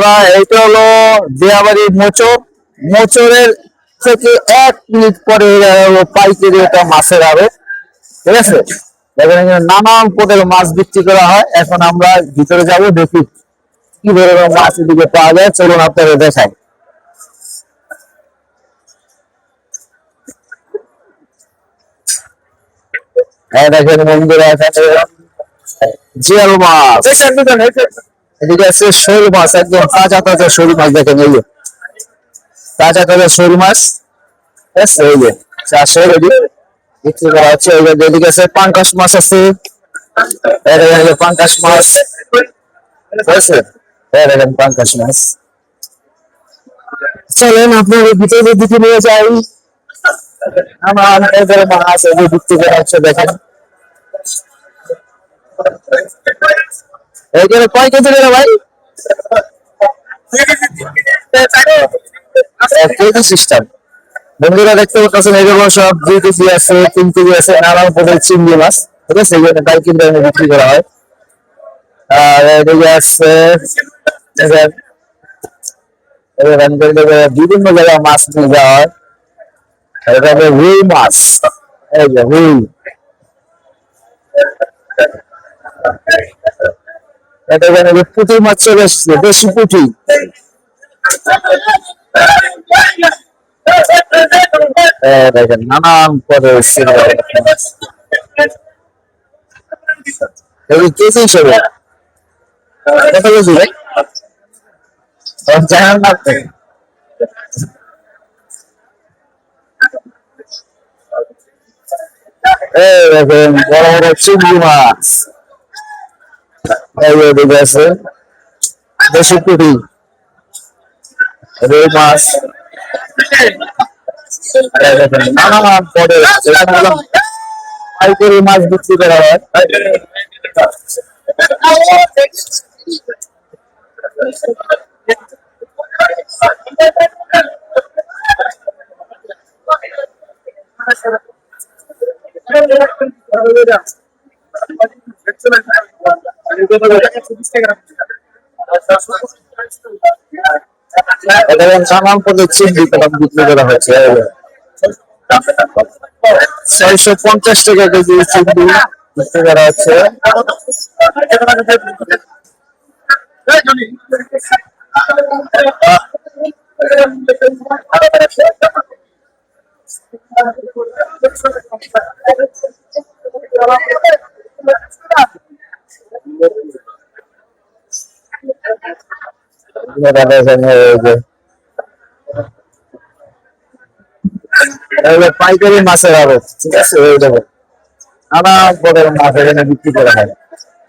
আমরা এইটা হলো দিয়াবাড়ি মোচর, মোচরের থেকে 1 মিনিট পরে পাইকারি এটা মাছের আড়ত, ঠিক আছে। এখানে নানান পদের মাছ বিক্রি করা হয়। এখন আমরা ভিতরে যাব, দেখি কি ধরনের মাছ এদিকে পাওয়া যায়, চলুন আপনাদের দেখাই। হ্যাঁ দেখেন বন্ধুরা, এখানে জিয়াল মাছ, এদিকে আছে শোল মাছ, একদম তাজা তাজা শোল মাছ। দেখেন এই যে তাজা তাজা শোল মাছ, ঠিক আছে। এই যে 400 রেডি বিক্রি করা হচ্ছে। এদিকে আছে পাঙ্কাশ মাছ আছে, পাঙ্কাশ মাছ, ঠিক আছে। দেখেন পাঙ্কাশ মাছ। চলেন আপনাদের ভিতরে দিকে নিয়ে যাই। আমার এদের মাছ বিক্রি করা হচ্ছে, দেখেন। এইখানে কয় কেজি করে ভাই? KG system. বন্ধুরা দেখতে পাচ্ছেন এগুলো সব 2 কেজি আছে, 3 কেজি আছে, নানান পদের চিংড়ি মাছ, ঠিক আছে। এগুলো পাইকারি দামে বিক্রি করা হয়। আর এদিকে আছে বিভিন্ন জায়গায় মাছ নিয়ে যাওয়া হয়। এটা হলো রুই মাছ, এই যে রুই, এটা পুঁটি মাছ চলে এসছে, দেশি পুঁটি। দেখেন নানান পদের কেজি হিসেবে কত কেজি ভাই? জানান না আপনি? দেখেন বড় বড় চিংড়ি মাছ, এদিকে আছে দেশি পুঁটি, রুই মাছ, দেখেন নানান পদের পাইকারি মাছ বিক্রি করা হয়। নানান পদের চিংড়ি বিক্রি করা হয়েছে। 650 টাকা কেজি চিংড়ি বিক্রি করা হচ্ছে। পাইকারি মাছের আড়ত, ঠিক আছে। নানা পদের মাছ এখানে বিক্রি করা হয়।